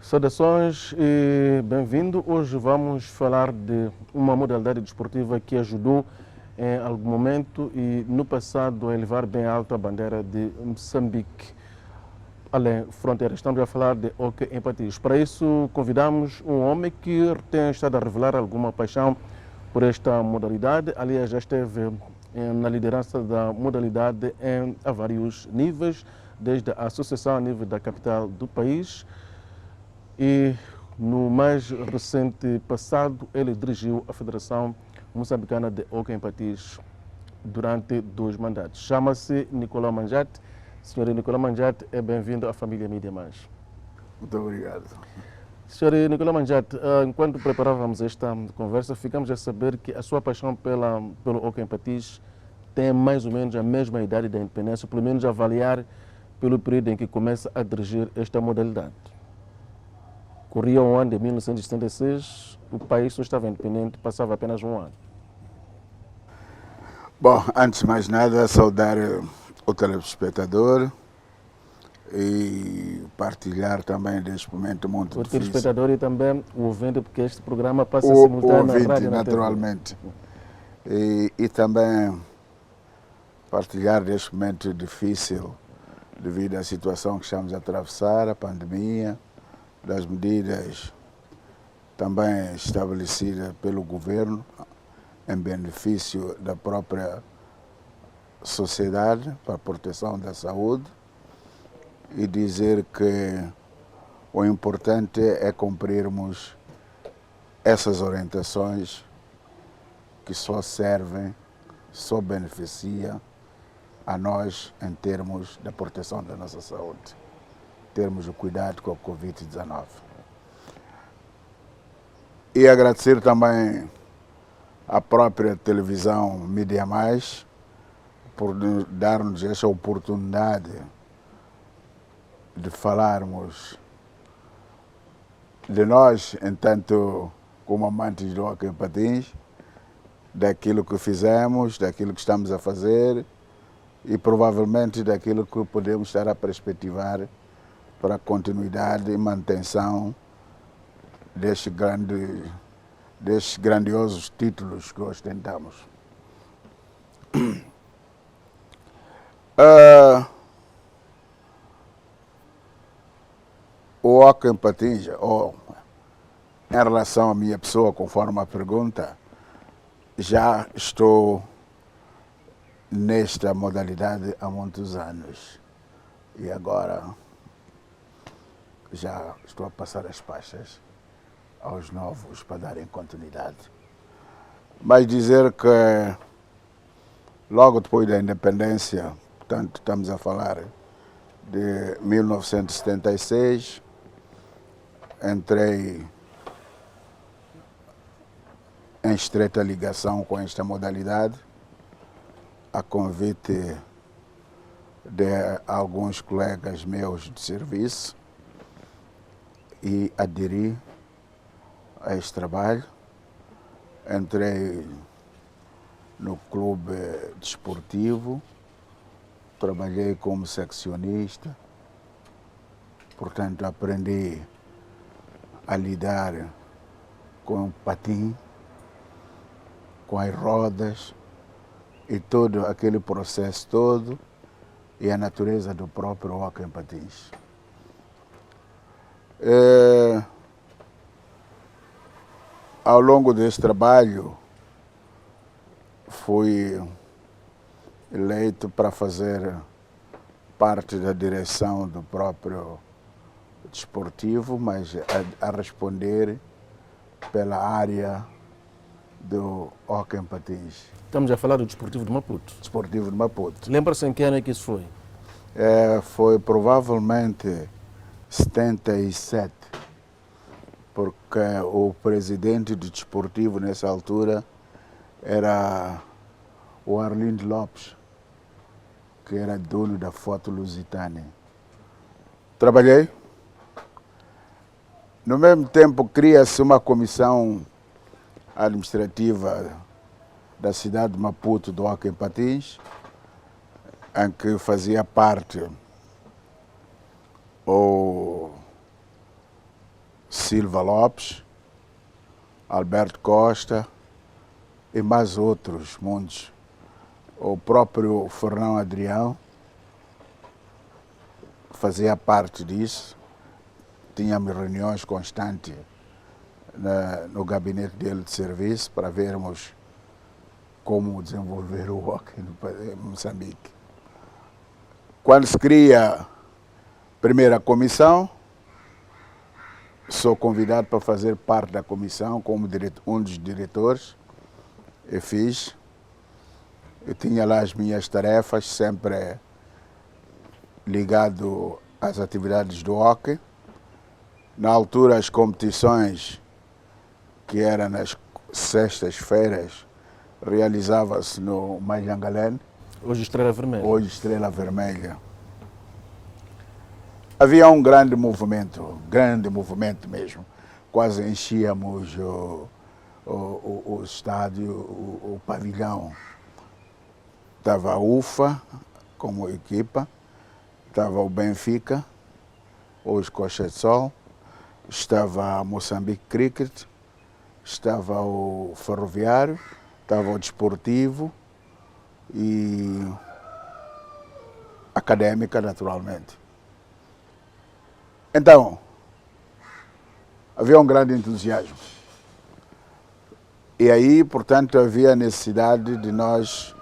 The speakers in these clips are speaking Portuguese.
Saudações e bem-vindo. Hoje vamos falar de uma modalidade desportiva que ajudou em algum momento e no passado a elevar bem alto a bandeira de Moçambique, além fronteiras. Estamos a falar de hóquei em patins. Para isso, convidamos um homem que tem estado a revelar alguma paixão por esta modalidade. Aliás, já esteve na liderança da modalidade a vários níveis, desde a associação a nível da capital do país. E no mais recente passado, ele dirigiu a Federação Moçambicana de Hóquei em Patins durante 2 mandatos. Chama-se Nicolau Manjate. Senhor Nicolau Manjate, é bem-vindo à família Mídia Mais. Muito obrigado. Senhor Nicolau Manjate, enquanto preparávamos esta conversa, ficamos a saber que a sua paixão pelo hóquei em patins tem mais ou menos a mesma idade da independência, pelo menos avaliar pelo período em que começa a dirigir esta modalidade. Corria um ano de 1976, o país só estava independente, passava apenas um ano. Bom, antes de mais nada, saudar o telespectador e partilhar também deste momento muito O difícil. telespectador e também o ouvinte, porque este programa passa O simultâneo na ouvinte, rádio e na naturalmente. E também partilhar deste momento difícil devido à situação que estamos a atravessar, a pandemia, das medidas também estabelecidas pelo governo em benefício da própria sociedade para a proteção da saúde e dizer que o importante é cumprirmos essas orientações que só servem, só beneficiam a nós em termos da proteção da nossa saúde. Termos o cuidado com a Covid-19. E agradecer também à própria televisão Mídia Mais por dar-nos esta oportunidade de falarmos de nós, entanto, como amantes do hóquei em patins, daquilo que fizemos, daquilo que estamos a fazer e provavelmente daquilo que podemos estar a perspectivar para a continuidade e manutenção destes grandiosos títulos que ostentamos. O hóquei em patins, em relação à minha pessoa, conforme a pergunta, já estou nesta modalidade há muitos anos e agora já estou a passar as pastas aos novos para darem continuidade. Mas dizer que logo depois da independência, portanto estamos a falar de 1976, entrei em estreita ligação com esta modalidade, a convite de alguns colegas meus de serviço, e aderi a este trabalho. Entrei no clube desportivo, trabalhei como seccionista, portanto aprendi a lidar com o patim, com as rodas e todo aquele processo todo e a natureza do próprio hóquei em patins. Ao longo desse trabalho, fui eleito para fazer parte da direção do próprio desportivo, mas a responder pela área do hóquei em patins. Estamos a falar do Desportivo de Maputo. Desportivo de Maputo. Lembra-se em que ano é que isso foi? Foi provavelmente 77, porque o presidente do desportivo nessa altura era o Arlindo Lopes, que era dono da Foto Lusitânia. Trabalhei. No mesmo tempo, cria-se uma comissão administrativa da cidade de Maputo do hóquei em patins, em que fazia parte o Silva Lopes, Alberto Costa e mais outros muitos. O próprio Fernão Adrião fazia parte disso. Tínhamos reuniões constantes no gabinete dele de serviço para vermos como desenvolver o hóquei em Moçambique. Quando se cria a primeira comissão, sou convidado para fazer parte da comissão como um dos diretores. Eu fiz. Eu tinha lá as minhas tarefas, sempre ligado às atividades do hóquei. Na altura, as competições, que eram nas sextas-feiras, realizava-se no Malhangalene. Hoje Estrela Vermelha. Hoje Estrela Vermelha. Havia um grande movimento mesmo. Quase enchíamos o estádio, o pavilhão. Estava a UFA como equipa, estava o Benfica, hoje Coxa de Sol, estava a Moçambique Cricket, estava o Ferroviário, estava o Desportivo e Académica, naturalmente. Então, havia um grande entusiasmo. E aí, portanto, havia a necessidade de nós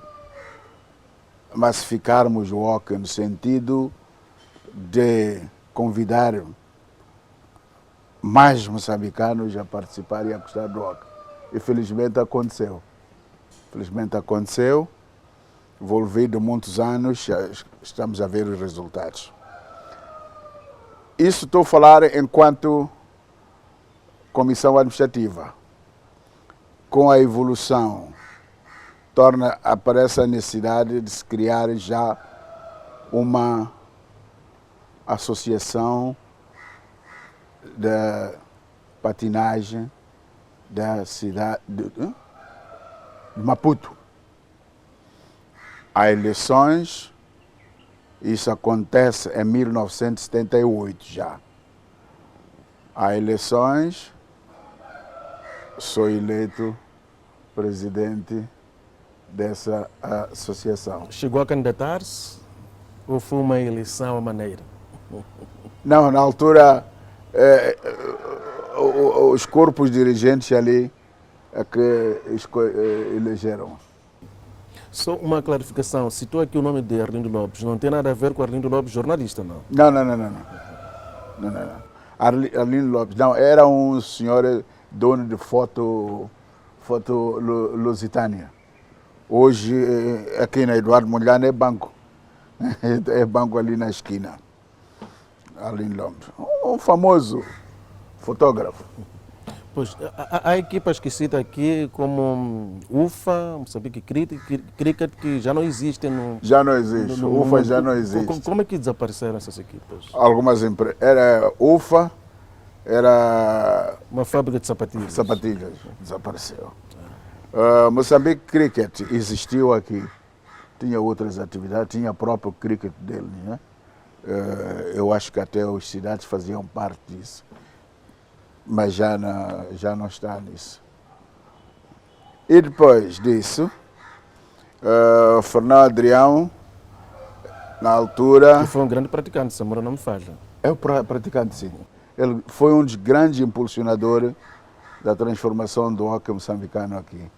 massificarmos o hóquei no sentido de convidar mais moçambicanos a participar e a gostar do hóquei. E felizmente aconteceu. Envolvido muitos anos, já estamos a ver os resultados. Isso estou a falar enquanto comissão administrativa. Com a evolução, aparece a necessidade de se criar já uma associação da patinagem da cidade de Maputo. Há eleições, isso acontece em 1978 já. Há eleições, sou eleito presidente dessa associação. Chegou a candidatar-se ou foi uma eleição à maneira? Não, na altura, os corpos dirigentes ali é que elegeram. Só uma clarificação, citou aqui o nome de Arlindo Lopes, não tem nada a ver com Arlindo Lopes, jornalista, não? Não. Arlindo Lopes, não, era um senhor dono de foto Lusitânia. Hoje, aqui na Eduardo Mondlane, é banco. É banco ali na esquina. Arlindo Lopes, um famoso fotógrafo. Pois, há equipas que cita aqui como UFA, Moçambique Cricket, que já não existem no... Já não existe, UFA já não existe. Como é que desapareceram essas equipas? Algumas empresas, era UFA, era... Uma fábrica de sapatilhas. Sapatilhas, desapareceu. Moçambique Cricket existiu aqui, tinha outras atividades, tinha o próprio cricket dele, né? Eu acho que até as cidades faziam parte disso. Mas já não está nisso. E depois disso, Fernão Adrião, na altura... Que foi um grande praticante, Samora não me falha. É o praticante, sim. Ele foi um dos grandes impulsionadores da transformação do hóquei moçambicano aqui.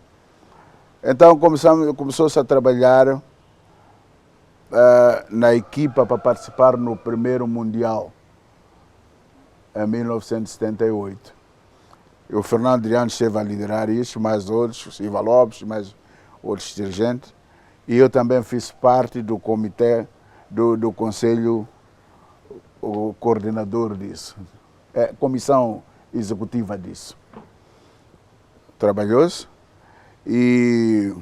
Então começou-se a trabalhar na equipa para participar no primeiro Mundial, em 1978. E o Fernando Adriano esteve a liderar isso, mais outros, Silva Lopes, mais outros dirigentes. E eu também fiz parte do comitê, do conselho, o coordenador disso, comissão executiva disso. Trabalhou-se e,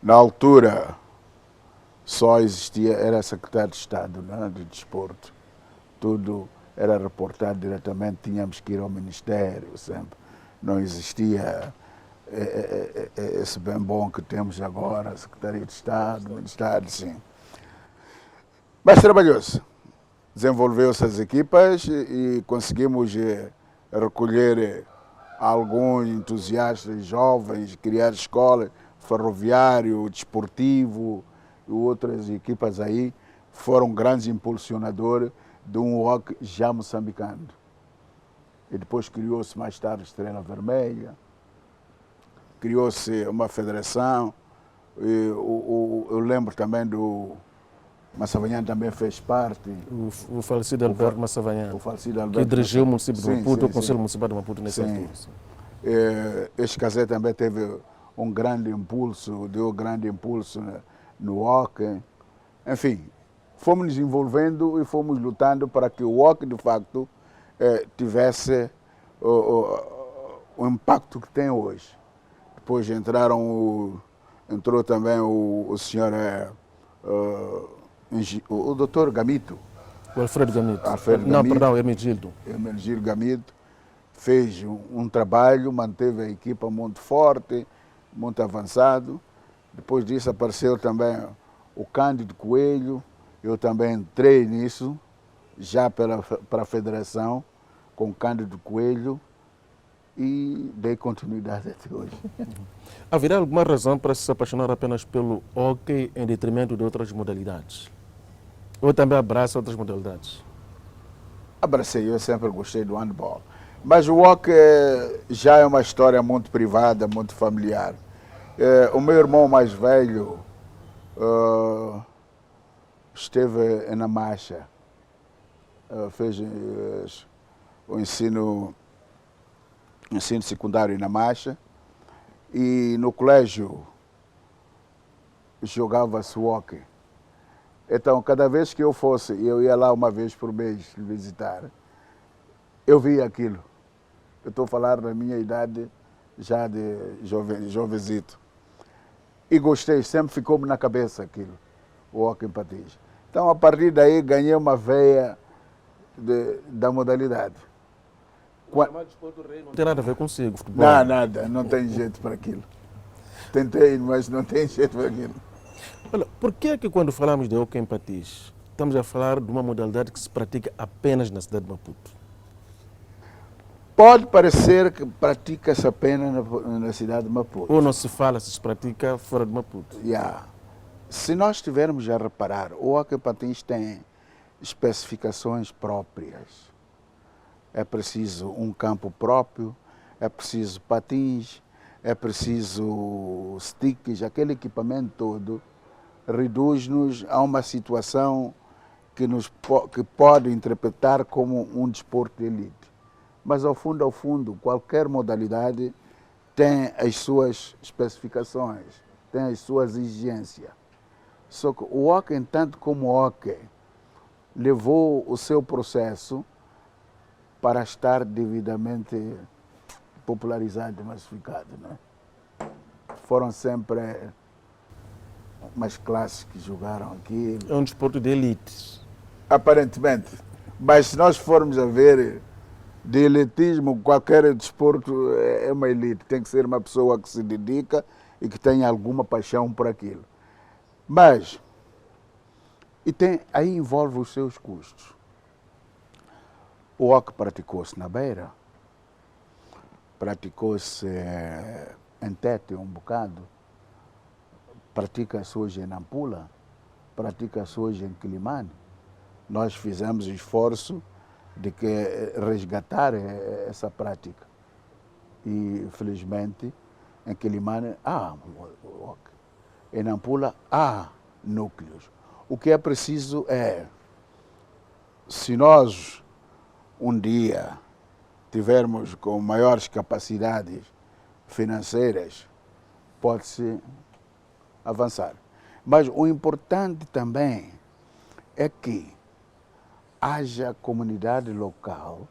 na altura, só existia, era secretário de Estado, né, de Desporto. Tudo era reportado diretamente, tínhamos que ir ao Ministério sempre. Não existia esse bem bom que temos agora, Secretaria de Estado, Ministério, sim. Mas trabalhou-se. Desenvolveu-se as equipas e conseguimos recolher alguns entusiastas jovens, criar escolas, ferroviário, desportivo e outras equipas aí, foram grandes impulsionadores de um rock já moçambicano. E depois criou-se mais tarde Estrela Vermelha, criou-se uma federação. Eu lembro também do Massavanhão, também fez parte. O falecido Alberto Massavanhão, O falecido Alberto que dirigiu o município de Maputo, o Conselho sim. Municipal de Maputo nessa altura. Este casé também teve um grande impulso, deu grande impulso no hockey. Enfim, fomos nos envolvendo e fomos lutando para que o hockey, de facto, tivesse o impacto que tem hoje. Depois entrou também o senhor, o doutor Gamito. O Alfredo Gamito. Não, perdão, Hermenegildo. Hermenegildo Gamito fez um trabalho, manteve a equipa muito forte, muito avançado. Depois disso apareceu também o Cândido Coelho. Eu também entrei nisso, já para a federação, com o Cândido Coelho, e dei continuidade até hoje. Haverá alguma razão para se apaixonar apenas pelo hóquei em detrimento de outras modalidades? Ou também abraça outras modalidades? Abracei, eu sempre gostei do handball. Mas o hóquei já é uma história muito privada, muito familiar. O meu irmão mais velho esteve na Marcha, fez o ensino secundário na Marcha, e no colégio jogava-se hóquei. Então, cada vez que eu ia lá uma vez por mês visitar, eu via aquilo. Eu estou a falar da minha idade já de jovenzito. E gostei, sempre ficou-me na cabeça aquilo, o hóquei em patins. Então, a partir daí, ganhei uma veia da modalidade. Não tem nada a ver consigo, futebol. Não, nada, não tem jeito para aquilo. Tentei, mas não tem jeito para aquilo. Olha, por que é que quando falamos de hóquei em patins, estamos a falar de uma modalidade que se pratica apenas na cidade de Maputo? Pode parecer que pratica-se apenas na cidade de Maputo. Ou não se fala se pratica fora de Maputo? Se nós tivermos a reparar, o hóquei em patins tem especificações próprias. É preciso um campo próprio, é preciso patins, é preciso sticks, aquele equipamento todo reduz-nos a uma situação que pode interpretar como um desporto de elite. Mas ao fundo, qualquer modalidade tem as suas especificações, tem as suas exigências. Só que o hóquei, tanto como o hóquei, levou o seu processo para estar devidamente popularizado e massificado, né? Foram sempre umas classes que jogaram aqui. É um desporto de elite. Aparentemente. Mas se nós formos a ver, de elitismo, qualquer desporto é uma elite. Tem que ser uma pessoa que se dedica e que tenha alguma paixão por aquilo. Mas, aí envolve os seus custos. O hóquei praticou-se na Beira, praticou-se em Tete um bocado, pratica-se hoje em Nampula, pratica-se hoje em Quilimane. Nós fizemos esforço de resgatar essa prática. E, felizmente, em Quilimane há o hóquei. Em Nampula há núcleos. O que é preciso é, se nós um dia tivermos com maiores capacidades financeiras, pode-se avançar. Mas o importante também é que haja comunidade local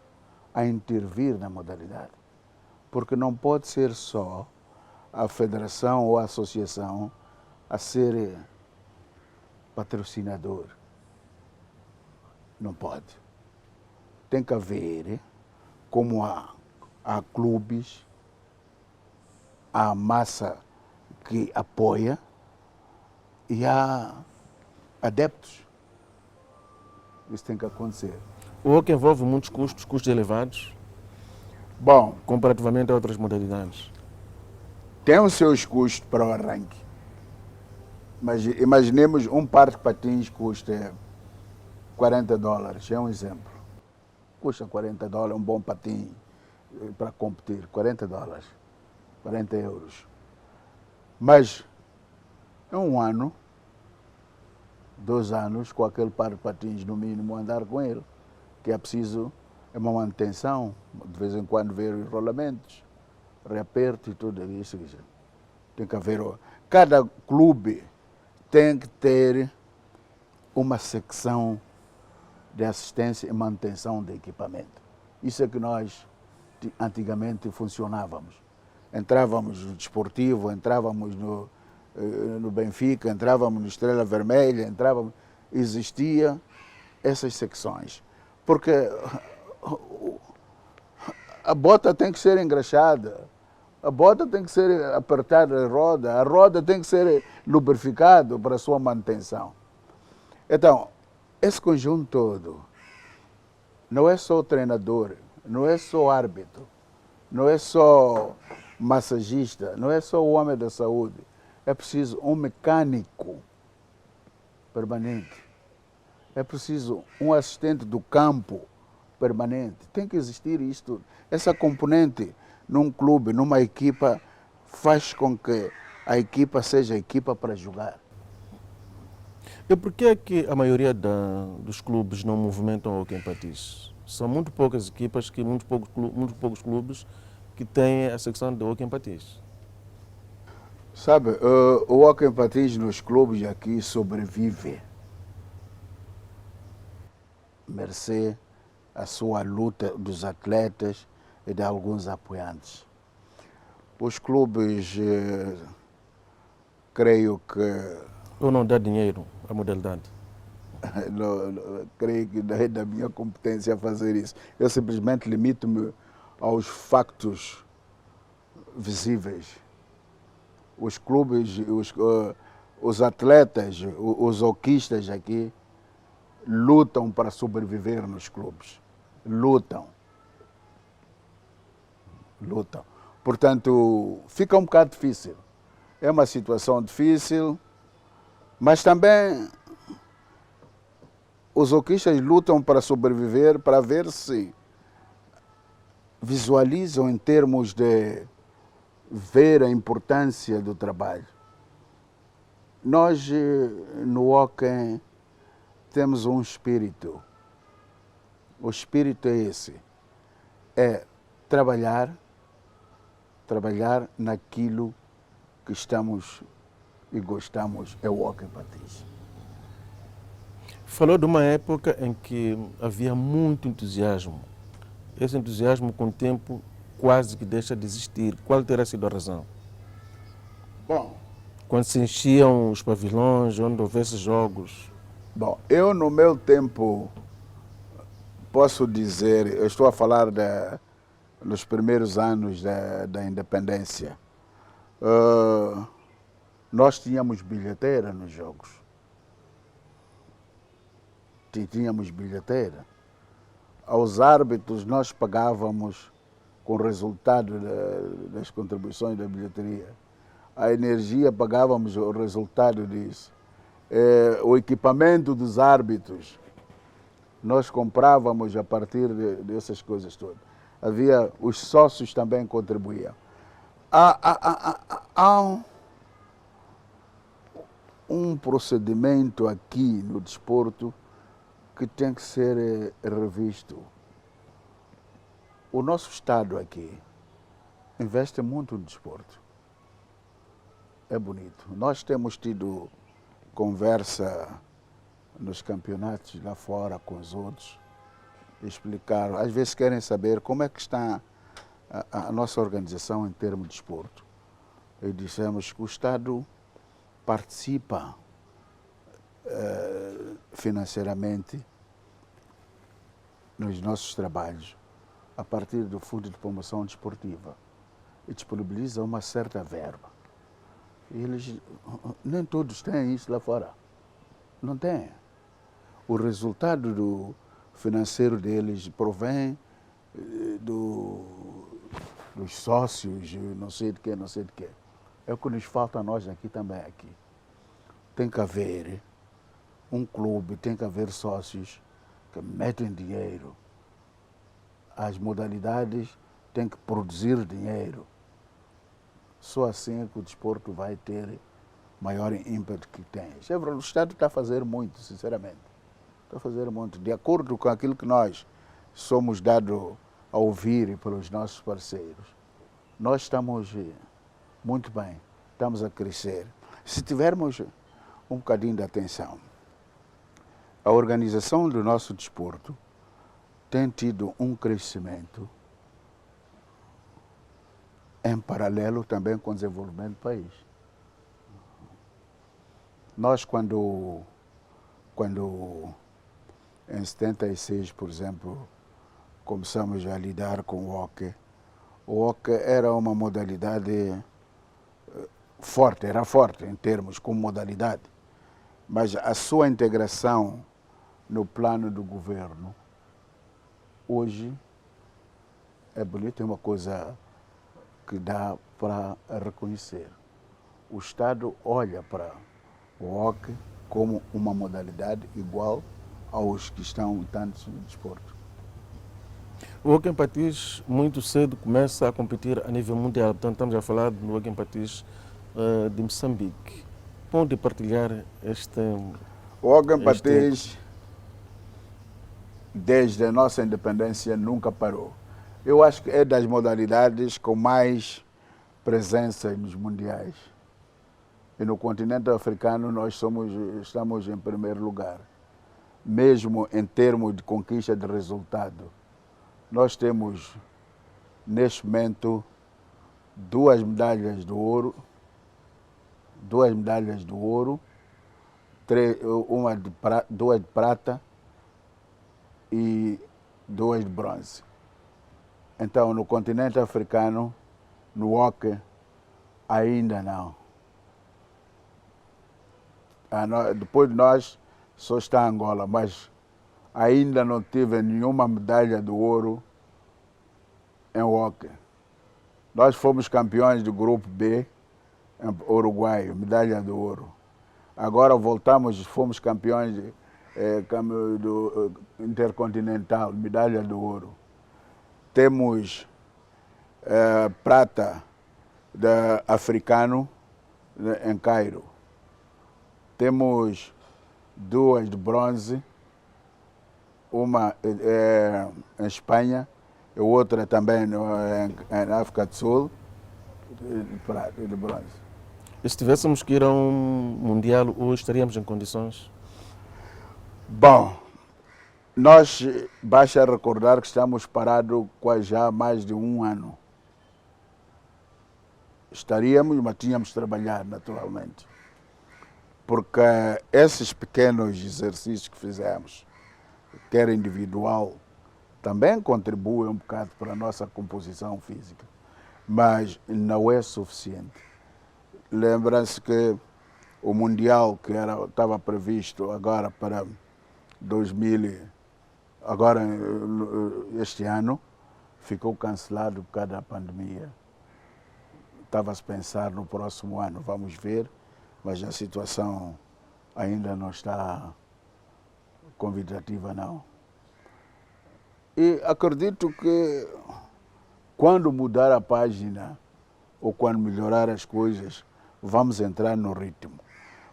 a intervir na modalidade. Porque não pode ser só a federação ou a associação a ser patrocinador. Não pode. Tem que haver, como há clubes, há massa que apoia e há adeptos. Isso tem que acontecer. O hóquei envolve muitos custos elevados? Bom, comparativamente a outras modalidades? tem os seus custos para o arranque. Mas imaginemos um par de patins custa $40, é um exemplo. Custa $40, um bom patim para competir, $40, 40 euros. Mas é um ano, 2 anos, com aquele par de patins no mínimo, andar com ele, que é preciso uma manutenção, de vez em quando ver os rolamentos, reaperto e tudo isso. Tem que haver. Cada clube tem que ter uma secção de assistência e manutenção de equipamento. Isso é que nós antigamente funcionávamos. Entrávamos no Desportivo, entrávamos no Benfica, entrávamos no Estrela Vermelha, existia essas secções. Porque a bota tem que ser engraxada, a bota tem que ser apertada a roda tem que ser lubrificada para a sua manutenção. Então, esse conjunto todo não é só o treinador, não é só o árbitro, não é só massagista, não é só o homem da saúde. É preciso um mecânico permanente. É preciso um assistente do campo permanente. Tem que existir isto. Essa componente num clube, numa equipa, faz com que a equipa seja a equipa para jogar. E por que é que a maioria dos clubes não movimentam o hóquei em patins? São muito poucas equipas, muito poucos clubes que têm a secção de hóquei em patins. Sabe, o hóquei em patins nos clubes aqui sobrevive, mercê à sua luta dos atletas e de alguns apoiantes. Os clubes, creio que... Ou não dá dinheiro à modalidade? Creio que não é da minha competência fazer isso. Eu simplesmente limito-me aos factos visíveis. Os clubes, os atletas, os hoquistas aqui lutam para sobreviver nos clubes. Lutam. Portanto, fica um bocado difícil. É uma situação difícil, mas também os hoquistas lutam para sobreviver, para ver se visualizam em termos de ver a importância do trabalho. Nós, no hóquei, temos um espírito. O espírito é esse. É trabalhar naquilo que estamos e gostamos, é o hóquei em patins. Falou de uma época em que havia muito entusiasmo. Esse entusiasmo, com o tempo, quase que deixa de existir. Qual terá sido a razão? Bom, quando se enchiam os pavilhões, onde houvesse jogos? Bom, eu no meu tempo, posso dizer, eu estou a falar nos primeiros anos da independência, nós tínhamos bilheteira nos jogos. Tínhamos bilheteira. Aos árbitros nós pagávamos com o resultado das contribuições da bilheteria. A energia pagávamos o resultado disso. O equipamento dos árbitros nós comprávamos a partir dessas coisas todas. Havia, os sócios também contribuíam. Há um procedimento aqui no desporto que tem que ser revisto. O nosso Estado aqui investe muito no desporto. É bonito. Nós temos tido conversa nos campeonatos lá fora com os outros, explicar. Às vezes querem saber como é que está a nossa organização em termos de desporto. E dissemos que o Estado participa financeiramente nos nossos trabalhos a partir do Fundo de Promoção Desportiva e disponibiliza uma certa verba. Eles, nem todos têm isso lá fora. Não têm. O resultado financeiro deles provém dos sócios, não sei de quê, não sei de quê. É o que nos falta a nós aqui também. Aqui. Tem que haver um clube, tem que haver sócios que metem dinheiro. As modalidades têm que produzir dinheiro. Só assim é que o desporto vai ter maior ímpeto que tem. O Estado está a fazer muito, sinceramente. Está a fazer muito. De acordo com aquilo que nós somos dados a ouvir pelos nossos parceiros, nós estamos muito bem, estamos a crescer. Se tivermos um bocadinho de atenção, a organização do nosso desporto tem tido um crescimento em paralelo também com o desenvolvimento do país. Nós, quando em 76, por exemplo, começamos a lidar com o hóquei era uma modalidade forte, era forte em termos como modalidade, mas a sua integração no plano do governo, hoje, é bonito, é uma coisa que dá para reconhecer. O Estado olha para o hóquei como uma modalidade igual aos que estão tantos no desporto. O hóquei em patins muito cedo começa a competir a nível mundial, portanto estamos a falar do hóquei em patins de Moçambique. Pode partilhar O hóquei em patins, desde a nossa independência, nunca parou. Eu acho que é das modalidades com mais presença nos mundiais. E no continente africano nós estamos em primeiro lugar. Mesmo em termos de conquista de resultado. Nós temos, neste momento, duas medalhas de ouro, duas de prata e duas de bronze. Então, no continente africano, no hóquei, ainda não. Depois de nós, só está Angola, mas ainda não tive nenhuma medalha de ouro em hóquei. Nós fomos campeões do grupo B, em Uruguai, medalha de ouro. Agora voltamos, fomos campeões do Intercontinental, medalha de ouro. Temos prata africano em Cairo. Temos duas de bronze, uma em Espanha e outra também em África do Sul, de bronze. E se tivéssemos que ir a um mundial hoje, estaríamos em condições? Bom, nós basta recordar que estamos parados quase já há mais de um ano. Estaríamos, mas tínhamos de trabalhar naturalmente. Porque esses pequenos exercícios que fizemos, quer individual, também contribuem um bocado para a nossa composição física, mas não é suficiente. Lembra-se que o Mundial que estava previsto agora para 2000, agora este ano, ficou cancelado por causa da pandemia. Estava-se a pensar no próximo ano, vamos ver, mas a situação ainda não está convidativa, não. E acredito que quando mudar a página ou quando melhorar as coisas, vamos entrar no ritmo.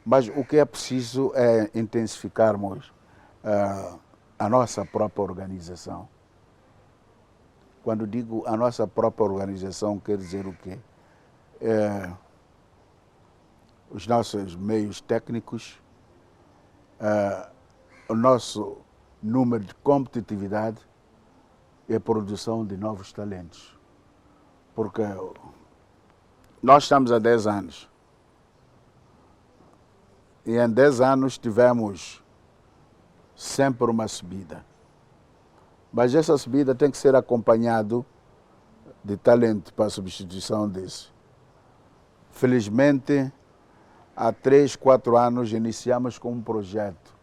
Mas o que é preciso é intensificarmos a nossa própria organização. Quando digo a nossa própria organização, quer dizer o quê? Os nossos meios técnicos, o nosso número de competitividade e a produção de novos talentos. Porque nós estamos há 10 anos. E em 10 anos tivemos sempre uma subida. Mas essa subida tem que ser acompanhada de talento para a substituição disso. Felizmente, há 3, 4 anos iniciamos com um projeto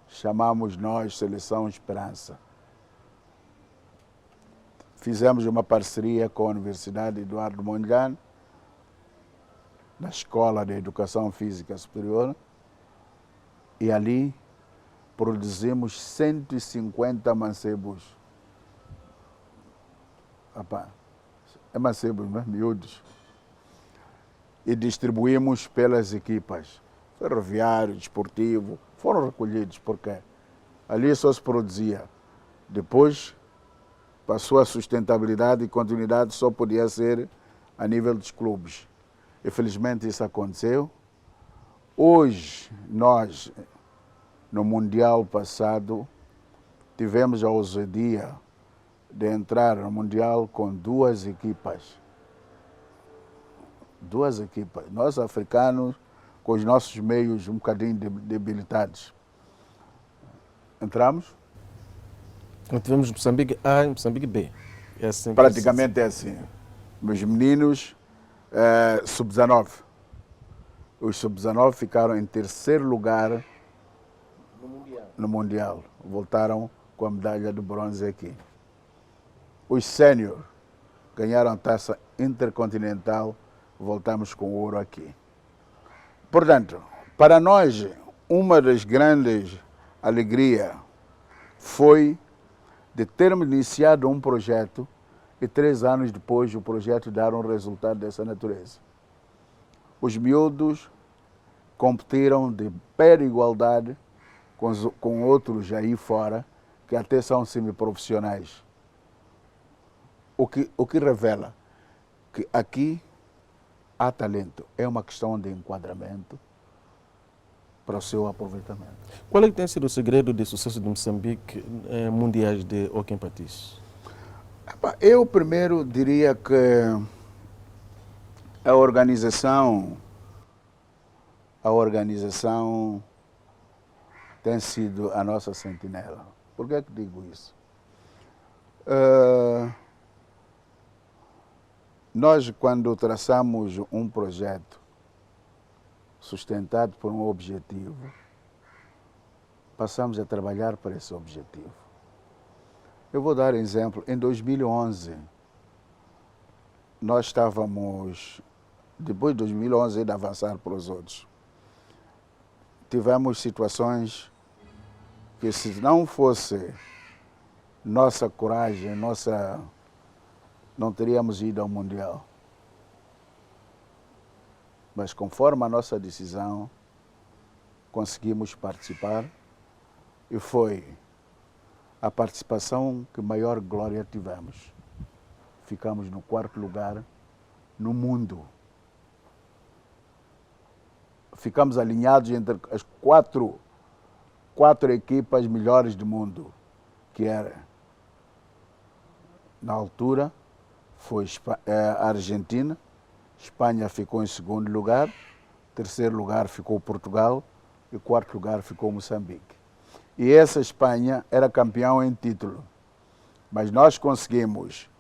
chamamos nós Seleção Esperança. fizemos uma parceria com a Universidade Eduardo Mondlane, na Escola de Educação Física Superior, e ali produzimos 150 mancebos. É mancebos, não é? Miúdos. E distribuímos pelas equipas. Ferroviário, desportivo, foram recolhidos, porque ali só se produzia. Depois, passou a sustentabilidade e continuidade só podia ser a nível dos clubes. Infelizmente isso aconteceu. Hoje, nós, no Mundial passado, tivemos a ousadia de entrar no Mundial com duas equipas. Duas equipas. Nós, africanos, com os nossos meios um bocadinho debilitados. Entramos? Então, tivemos Moçambique A e Moçambique B. É assim, praticamente é assim. Meus meninos, sub-19. Os sub-19 ficaram em terceiro lugar no Mundial. Voltaram com a medalha de bronze aqui. Os sénior ganharam a taça intercontinental, voltamos com ouro aqui. Portanto, para nós, uma das grandes alegrias foi de termos iniciado um projeto e 3 anos depois o projeto dar um resultado dessa natureza. Os miúdos competiram de pé de igualdade com outros aí fora, que até são semiprofissionais. O que revela que aqui há talento. É uma questão de enquadramento para o seu aproveitamento. Qual é que tem sido o segredo de sucesso de Moçambique em mundiais de hóquei em patins? Eu primeiro diria que a organização tem sido a nossa sentinela. Por que é que digo isso? Nós, quando traçamos um projeto sustentado por um objetivo, passamos a trabalhar para esse objetivo. Eu vou dar um exemplo. Em 2011, nós estávamos, depois de 2011, de avançar para os outros, tivemos situações que, se não fosse nossa coragem, não teríamos ido ao Mundial. Mas conforme a nossa decisão, conseguimos participar e foi a participação que maior glória tivemos. Ficamos no 4º lugar no mundo. Ficamos alinhados entre as quatro equipas melhores do mundo, que era, na altura, foi a Argentina, Espanha ficou em 2º lugar, 3º lugar ficou Portugal e 4º lugar ficou Moçambique. E essa Espanha era campeão em título, mas nós conseguimos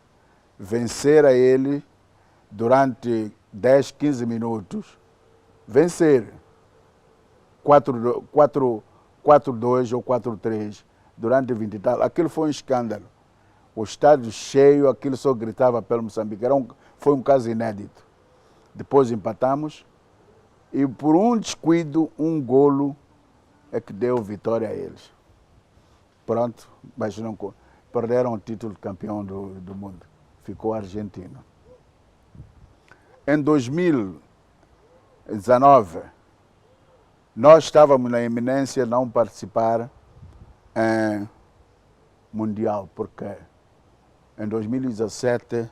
vencer a ele durante 10, 15 minutos, vencer 4-2 ou 4-3 durante 20 e tal. Aquilo foi um escândalo. O estádio cheio, aquilo só gritava pelo Moçambique. Foi um caso inédito. Depois empatamos e por um descuido, um golo é que deu vitória a eles. Pronto, mas não perderam o título de campeão do mundo. Ficou a Argentina. Em 2019, nós estávamos na iminência de não participar em Mundial, porque em 2017,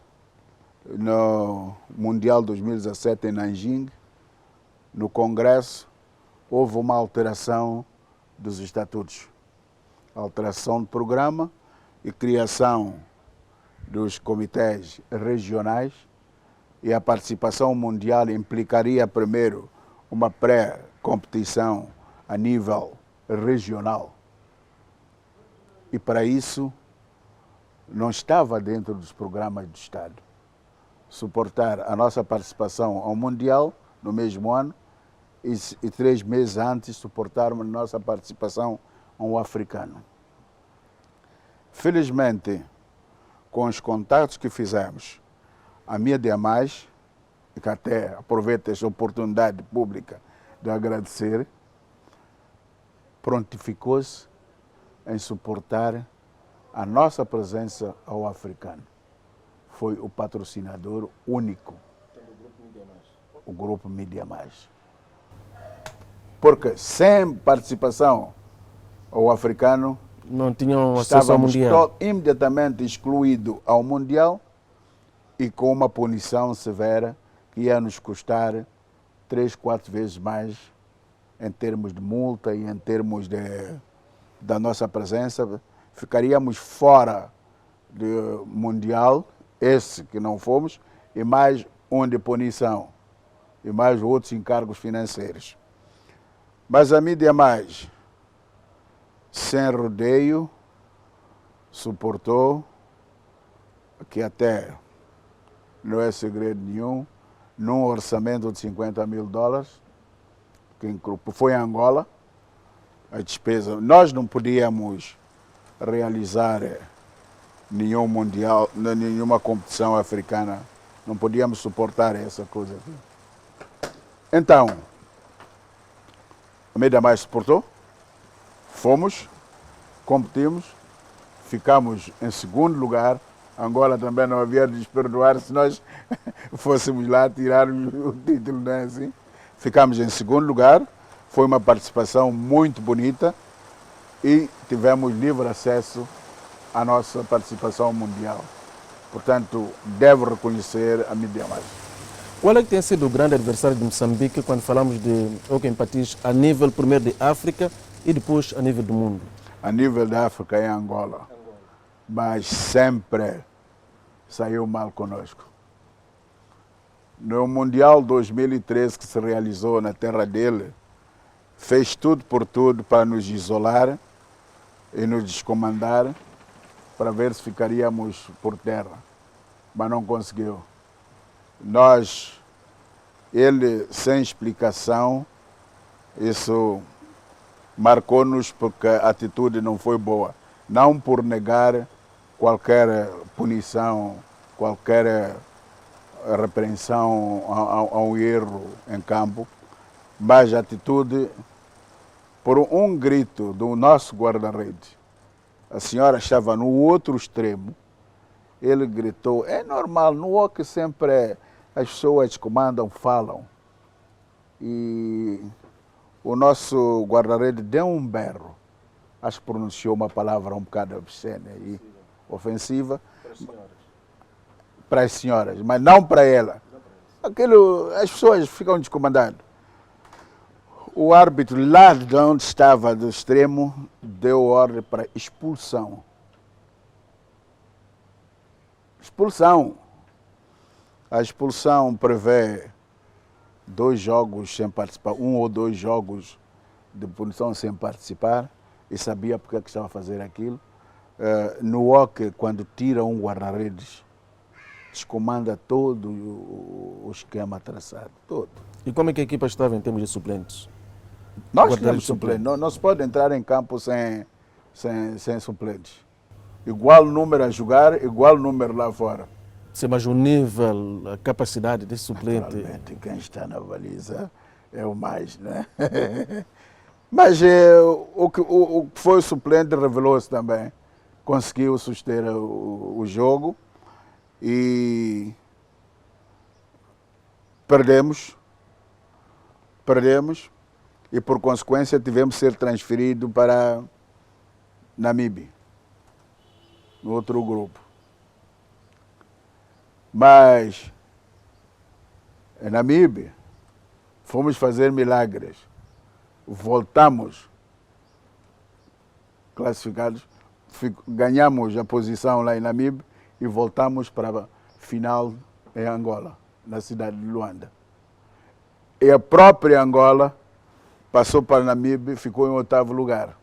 no Mundial 2017 em Nanjing, no Congresso, houve uma alteração dos estatutos. Alteração de programa e criação dos comitês regionais, e a participação mundial implicaria primeiro uma pré-competição a nível regional. E para isso não estava dentro dos programas do Estado suportar a nossa participação ao Mundial no mesmo ano e 3 meses antes suportarmos a nossa participação ao Africano. Felizmente, com os contatos que fizemos, a Mídia Mais, e que até aproveito esta oportunidade pública de agradecer, prontificou-se em suportar a nossa presença ao africano. Foi o patrocinador único, o Grupo Mídia Mais. Porque sem participação ao africano, não tinham acesso ao Mundial. Imediatamente excluído ao Mundial e com uma punição severa que ia nos custar 3, 4 vezes mais em termos de multa e em termos da nossa presença. Ficaríamos fora do Mundial, esse que não fomos, e mais um de punição, e mais outros encargos financeiros. Mas a Mídia Mais, sem rodeio, suportou, que até não é segredo nenhum, num orçamento de $50 mil, que foi em Angola, a despesa. Nós não podíamos realizar nenhum mundial, nenhuma competição africana, não podíamos suportar essa coisa aqui. Então, a Mídia Mais suportou, fomos, competimos, ficamos em segundo lugar. Angola também não havia de desperdoar se nós fôssemos lá tirar o título, não é assim? Ficamos em segundo lugar, foi uma participação muito bonita e tivemos livre acesso à nossa participação mundial. Portanto, devo reconhecer a Mídia Mais. Qual é que tem sido o grande adversário de Moçambique quando falamos de hóquei em patins a nível primeiro de África e depois a nível do mundo? A nível da África é Angola, mas sempre saiu mal conosco. No Mundial 2013 que se realizou na terra dele, fez tudo por tudo para nos isolar e nos descomandar para ver se ficaríamos por terra, mas não conseguiu. Ele sem explicação, isso marcou-nos porque a atitude não foi boa. Não por negar qualquer punição, qualquer repreensão a um erro em campo, mas a atitude, por um grito do nosso guarda-redes, a senhora estava no outro extremo, ele gritou, é normal, no hóquei sempre as pessoas comandam, falam. E o nosso guarda-redes deu um berro, acho que pronunciou uma palavra um bocado obscena e ofensiva para as senhoras, mas não para ela. As pessoas ficam descomandadas. O árbitro lá de onde estava do extremo deu ordem para expulsão. Expulsão. A expulsão prevê 2 jogos sem participar, 1 ou 2 jogos de punição sem participar, e sabia porque é que estava a fazer aquilo. No hóquei, quando tira um guarda-redes, descomanda todo o esquema traçado, todo. E como é que a equipa estava em termos de suplentes? Nós tínhamos suplentes, não se pode entrar em campo sem suplentes. Igual número a jogar, igual número lá fora. Mas o nível, a capacidade desse suplente... Naturalmente, quem está na baliza é o mais, né? Mas o que foi o suplente revelou-se também. Conseguiu suster o jogo e perdemos e por consequência tivemos que ser transferidos para Namíbia, no outro grupo. Mas em Namíbia fomos fazer milagres. Voltamos classificados, ganhamos a posição lá em Namíbia e voltamos para a final em Angola, na cidade de Luanda. E a própria Angola passou para Namíbia e ficou em 8º lugar.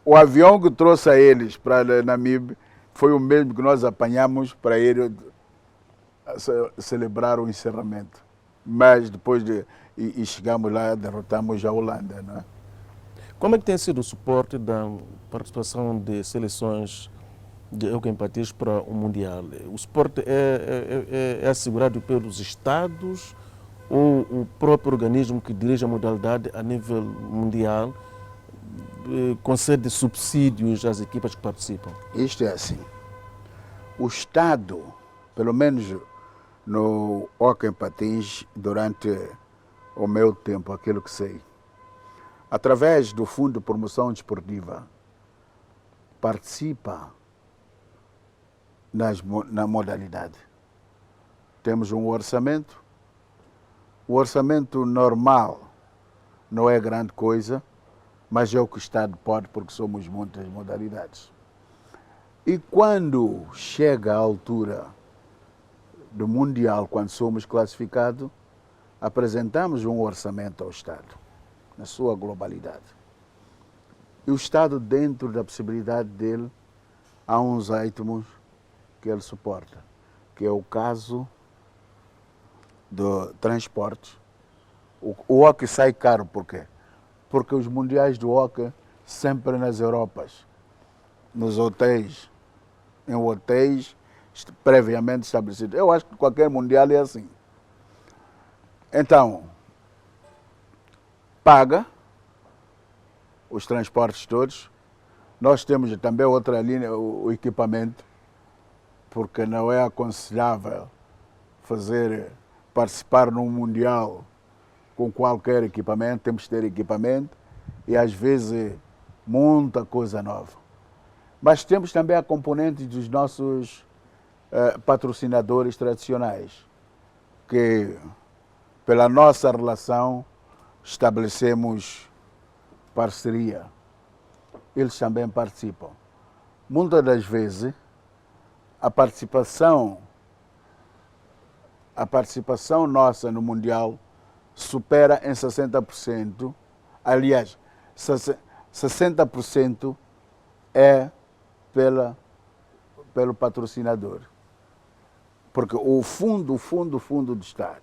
O avião que trouxe a eles para Namíbia foi o mesmo que nós apanhamos para ir celebrar o encerramento. Mas depois e chegamos lá, derrotamos a Holanda, não é? Como é que tem sido o suporte da participação de seleções de ecoempatías para o Mundial. O suporte é assegurado pelos Estados ou o próprio organismo que dirige a modalidade a nível mundial concede subsídios às equipas que participam? Isto é assim. O Estado, pelo menos no hóquei em patins, durante o meu tempo, aquilo que sei, através do Fundo de Promoção Desportiva, participa na modalidade. Temos um orçamento. O orçamento normal não é grande coisa, mas é o que o Estado pode, porque somos muitas modalidades. E quando chega a altura do Mundial, quando somos classificados, apresentamos um orçamento ao Estado, na sua globalidade. E o Estado, dentro da possibilidade dele, há uns itens que ele suporta, que é o caso do transporte. O hóquei sai caro, por quê? Porque os mundiais do hóquei sempre nas Europas, nos hotéis, em hotéis previamente estabelecidos. Eu acho que qualquer mundial é assim. Então, paga os transportes todos. Nós temos também outra linha, o equipamento, porque não é aconselhável participar num mundial com qualquer equipamento, temos que ter equipamento e às vezes muita coisa nova. Mas temos também a componente dos nossos patrocinadores tradicionais, que pela nossa relação estabelecemos parceria. Eles também participam. Muitas das vezes a participação nossa no Mundial supera em 60%. Aliás, 60% é pelo patrocinador. Porque o fundo do Estado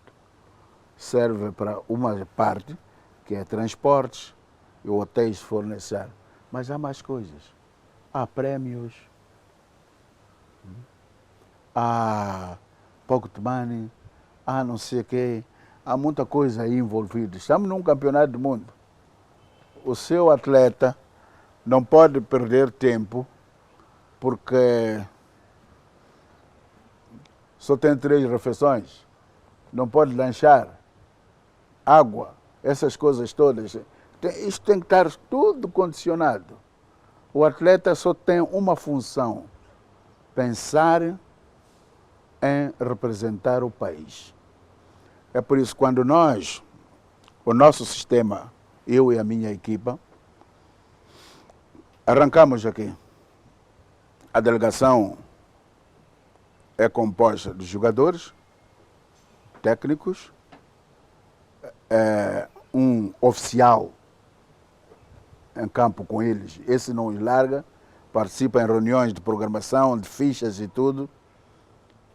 serve para uma parte, que é transportes e hotéis se for necessário. Mas há mais coisas. Há prémios, há pocket money, há não sei o quê. Há muita coisa aí envolvida. Estamos num campeonato do mundo. O seu atleta não pode perder tempo porque só tem 3 refeições. Não pode lanchar. Água, essas coisas todas. Isto tem que estar tudo condicionado. O atleta só tem uma função: pensar em representar o país. É por isso que quando o nosso sistema, eu e a minha equipa, arrancamos aqui. A delegação é composta de jogadores, técnicos, um oficial em campo com eles. Esse não os larga, participa em reuniões de programação, de fichas e tudo.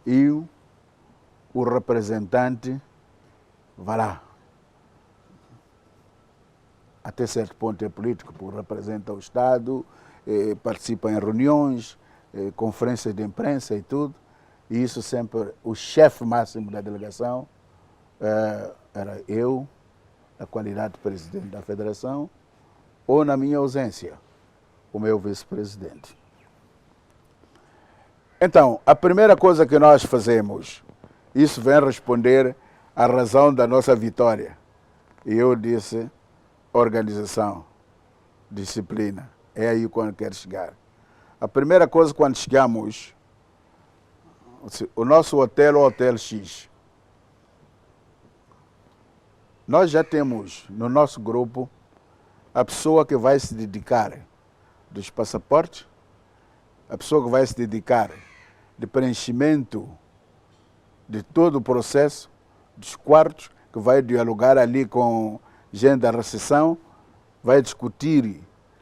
E o representante vai lá. Até certo ponto é político, porque representa o Estado, participa em reuniões, conferências de imprensa e tudo. E isso sempre, o chefe máximo da delegação era eu, na qualidade de presidente da federação, ou na minha ausência, o meu vice-presidente. Então, a primeira coisa que nós fazemos, isso vem responder à razão da nossa vitória. E eu disse: organização, disciplina. É aí quando quero chegar. A primeira coisa, quando chegamos, o nosso hotel é o Hotel X. Nós já temos no nosso grupo a pessoa que vai se dedicar dos passaportes, a pessoa que vai se dedicar de preenchimento de todo o processo, dos quartos, que vai dialogar ali com gente da recepção, vai discutir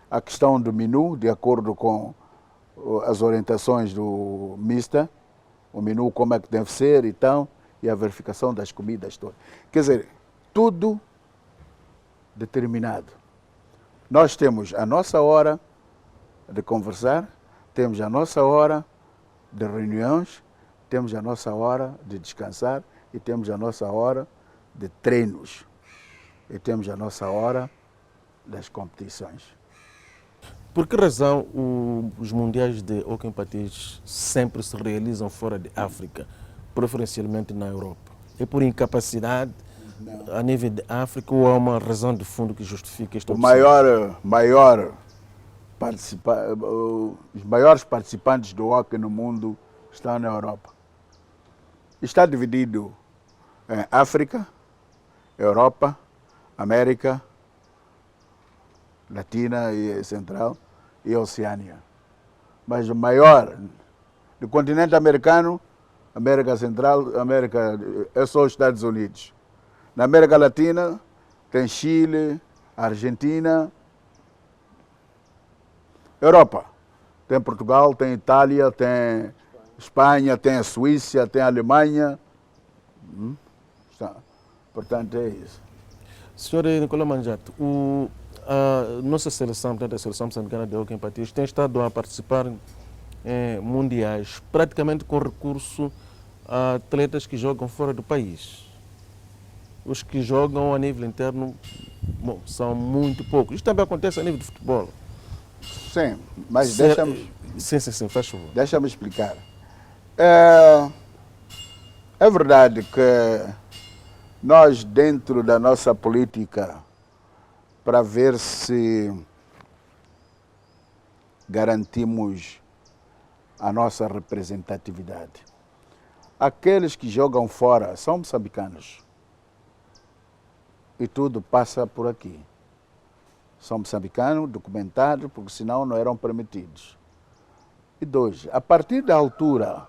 a questão do menu, de acordo com as orientações do Mister, o menu como é que deve ser e tal, e a verificação das comidas todas. Quer dizer, tudo determinado. Nós temos a nossa hora de conversar, temos a nossa hora de reuniões, temos a nossa hora de descansar e temos a nossa hora de treinos e temos a nossa hora das competições. Por que razão os mundiais de hóquei em patins sempre se realizam fora de África, preferencialmente na Europa? É por incapacidade a nível de África ou há uma razão de fundo que justifica esta O opção? os maiores participantes do hóquei no mundo estão na Europa. Está dividido em África, Europa, América Latina e Central e Oceania. Mas o maior do continente americano, América Central, América é só os Estados Unidos. Na América Latina tem Chile, Argentina, Europa. Tem Portugal, tem Itália, tem Espanha, tem a Suíça, tem a Alemanha. Portanto, é isso. Senhor Nicolau Manjato, a nossa seleção, portanto a seleção moçambicana de hóquei em patins, tem estado a participar em mundiais praticamente com recurso a atletas que jogam fora do país. Os que jogam a nível interno, bom, são muito poucos. Isto também acontece a nível de futebol. Sim, mas deixa-me... Sim, faz favor. Deixa-me explicar. É verdade que nós, dentro da nossa política, para ver se garantimos a nossa representatividade, aqueles que jogam fora são moçambicanos. E tudo passa por aqui. São moçambicanos, documentados, porque senão não eram permitidos. E dois, a partir da altura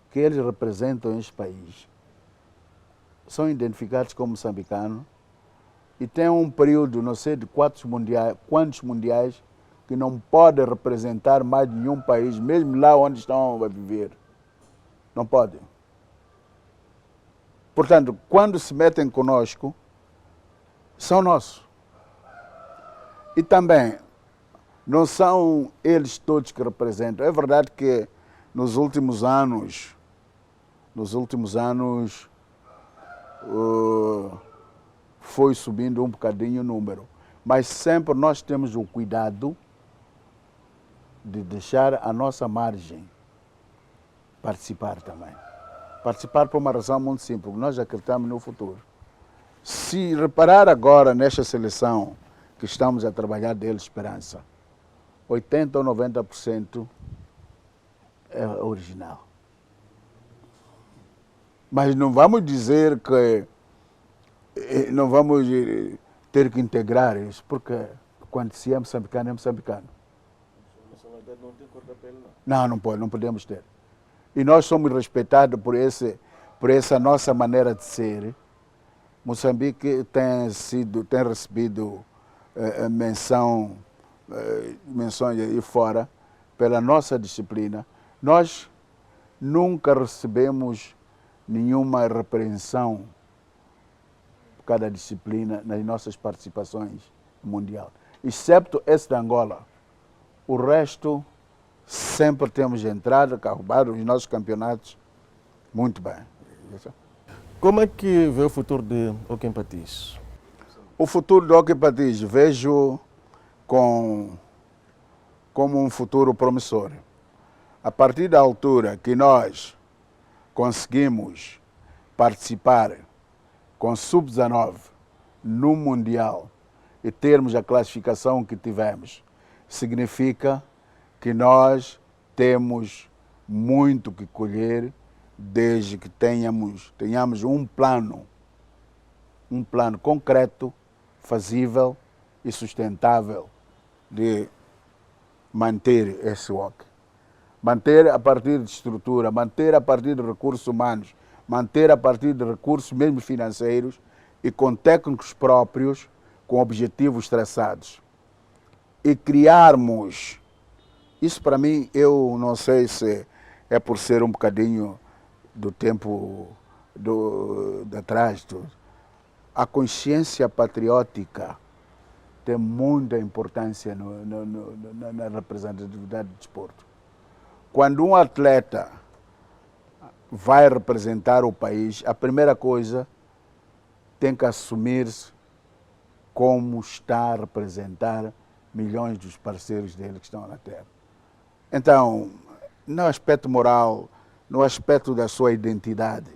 que eles representam este país, são identificados como moçambicanos e têm um período, não sei de quantos mundiais, que não podem representar mais nenhum país, mesmo lá onde estão a viver. Não podem. Portanto, quando se metem conosco, são nossos. E também, não são eles todos que representam. É verdade que nos últimos anos, foi subindo um bocadinho o número. Mas sempre nós temos o cuidado de deixar a nossa margem participar também. Participar por uma razão muito simples, nós acreditamos no futuro. Se reparar agora nesta seleção que estamos a trabalhar dele, Esperança, 80% ou 90% é original. Mas não vamos dizer que não vamos ter que integrar isso, porque quando se é moçambicano, é moçambicano. Não tem cor da pele, não? Não podemos ter. E nós somos respeitados por essa nossa maneira de ser. Moçambique tem recebido menções aí fora pela nossa disciplina. Nós nunca recebemos nenhuma repreensão por cada disciplina nas nossas participações mundial, excepto esse da Angola. O resto sempre temos entrado, roubado os nossos campeonatos muito bem. Como é que vê o futuro de hóquei em patins? O futuro do hóquei em patins vejo como um futuro promissor. A partir da altura que nós conseguimos participar com Sub-19 no Mundial e termos a classificação que tivemos, significa que nós temos muito que colher desde que tenhamos um plano concreto, fazível e sustentável de manter esse hóquei. Manter a partir de estrutura, manter a partir de recursos humanos, manter a partir de recursos mesmo financeiros e com técnicos próprios, com objetivos traçados. E criarmos, isso para mim, eu não sei se é por ser um bocadinho do tempo de atrás, a consciência patriótica tem muita importância na representatividade do desporto. Quando um atleta vai representar o país, a primeira coisa tem que assumir-se como está a representar milhões dos parceiros dele que estão na terra. Então, no aspecto moral, no aspecto da sua identidade,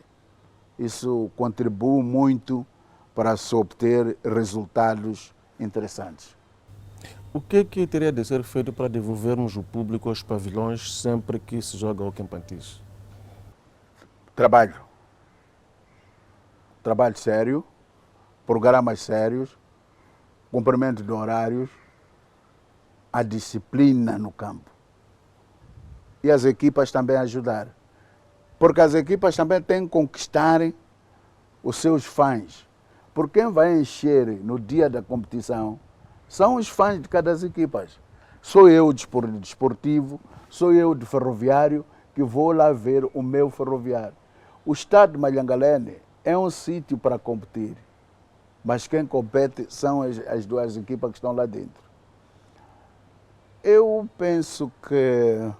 isso contribui muito para se obter resultados interessantes. O que teria de ser feito para devolvermos o público aos pavilhões sempre que se joga hóquei em patins? Trabalho. Trabalho sério, programas sérios, cumprimento de horários, a disciplina no campo. E as equipas também ajudar. Porque as equipas também têm que conquistar os seus fãs. Porque quem vai encher no dia da competição são os fãs de cada equipa. Sou eu de desportivo, sou eu de ferroviário que vou lá ver o meu ferroviário. O estado de Malhangalene é um sítio para competir, mas quem compete são as duas equipas que estão lá dentro. Eu penso que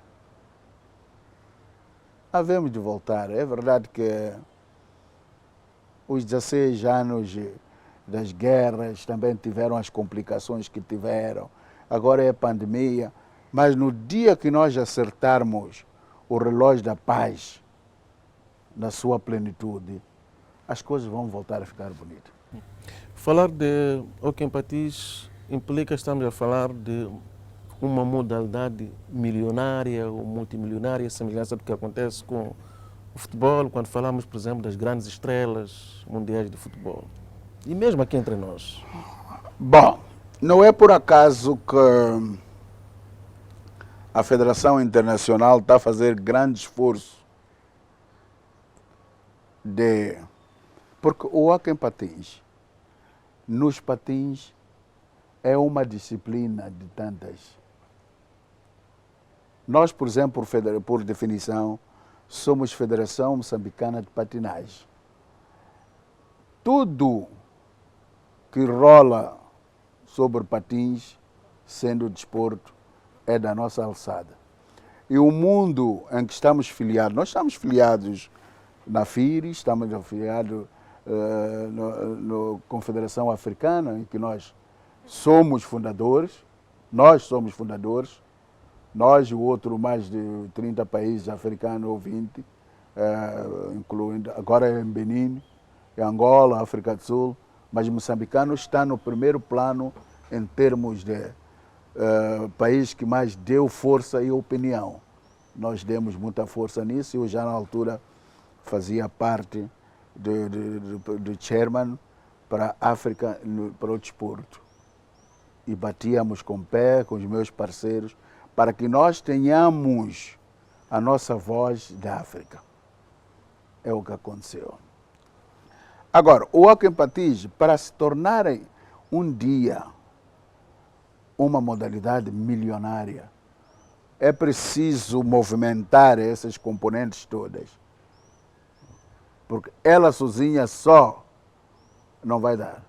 havemos de voltar. É verdade que os 16 anos das guerras também tiveram as complicações que tiveram. Agora é a pandemia. Mas no dia que nós acertarmos o relógio da paz na sua plenitude, as coisas vão voltar a ficar bonitas. Falar de hóquei em patins implica estamos a falar de uma modalidade milionária ou multimilionária, semelhança do que acontece com o futebol, quando falamos, por exemplo, das grandes estrelas mundiais de futebol. E mesmo aqui entre nós. Bom, não é por acaso que a Federação Internacional está a fazer grande esforço porque o hóquei em patins, nos patins, é uma disciplina de tantas. Nós, por exemplo, por definição, somos Federação Moçambicana de Patinagem. Tudo que rola sobre patins, sendo desporto, é da nossa alçada. E o mundo em que estamos filiados, nós estamos filiados na FIRI, estamos afiliados na Confederação Africana, em que nós somos fundadores, nós e o outro mais de 30 países africanos ou 20, incluindo agora em Benin, em Angola, África do Sul, mas moçambicano está no primeiro plano em termos de país que mais deu força e opinião. Nós demos muita força nisso e eu já na altura fazia parte do chairman para a África, para o desporto. E batíamos com o pé, com os meus parceiros, para que nós tenhamos a nossa voz da África. É o que aconteceu. Agora, o hóquei em patins, para se tornarem um dia uma modalidade milionária, é preciso movimentar essas componentes todas. Porque ela sozinha só não vai dar.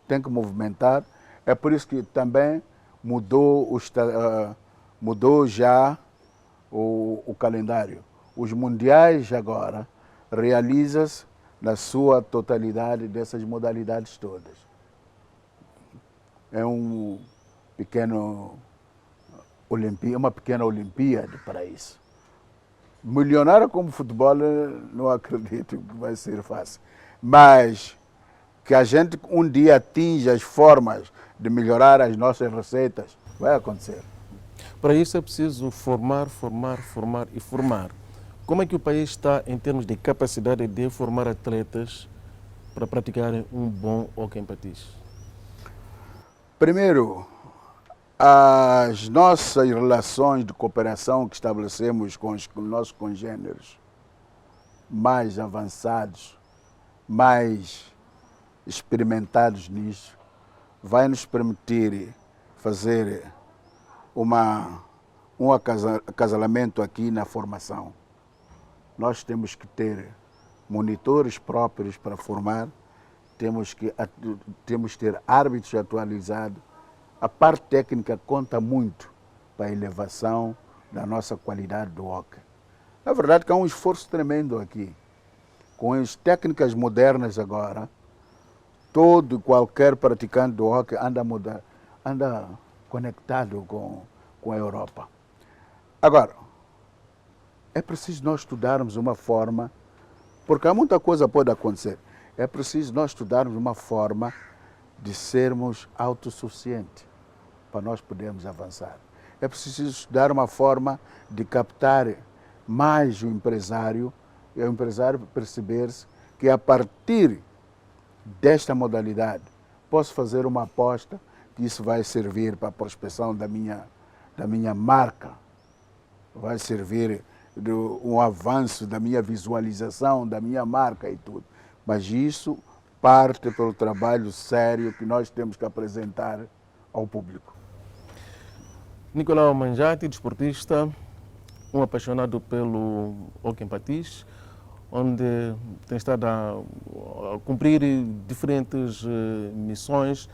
Tem que movimentar. É por isso que também mudou já o calendário. Os mundiais agora realizam-se na sua totalidade dessas modalidades todas. É uma pequena Olimpíada para isso. Milionário como futebol, não acredito que vai ser fácil. Mas que a gente um dia atinja as formas de melhorar as nossas receitas, vai acontecer. Para isso é preciso formar e formar. Como é que o país está em termos de capacidade de formar atletas para praticarem um bom hóquei em patins? Primeiro, as nossas relações de cooperação que estabelecemos com os nossos congêneres mais avançados, mais experimentados nisso, vai nos permitir fazer um acasalamento aqui na formação. Nós temos que ter monitores próprios para formar, temos que ter árbitros atualizados a parte técnica conta muito para a elevação da nossa qualidade do hóquei. Na verdade que há um esforço tremendo aqui. Com as técnicas modernas agora, todo e qualquer praticante do hóquei anda conectado com a Europa. Agora, é preciso nós estudarmos uma forma, porque há muita coisa que pode acontecer, é preciso nós estudarmos uma forma de sermos autossuficientes, para nós podermos avançar. É preciso estudar uma forma de captar mais o empresário, e o empresário perceber-se que a partir desta modalidade posso fazer uma aposta que isso vai servir para a prospecção da minha marca, vai servir um avanço da minha visualização, da minha marca e tudo. Mas isso parte pelo trabalho sério que nós temos que apresentar ao público. Nicolau Manjati, desportista, um apaixonado pelo hóquei em patins, onde tem estado a cumprir diferentes missões,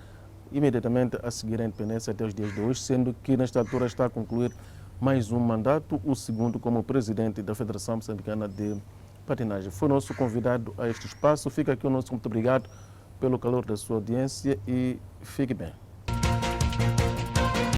imediatamente a seguir a independência até os dias de hoje, sendo que nesta altura está a concluir mais um mandato, o segundo como presidente da Federação Moçambicana de Patinagem. Foi nosso convidado a este espaço. Fica aqui o nosso muito obrigado pelo calor da sua audiência e fique bem.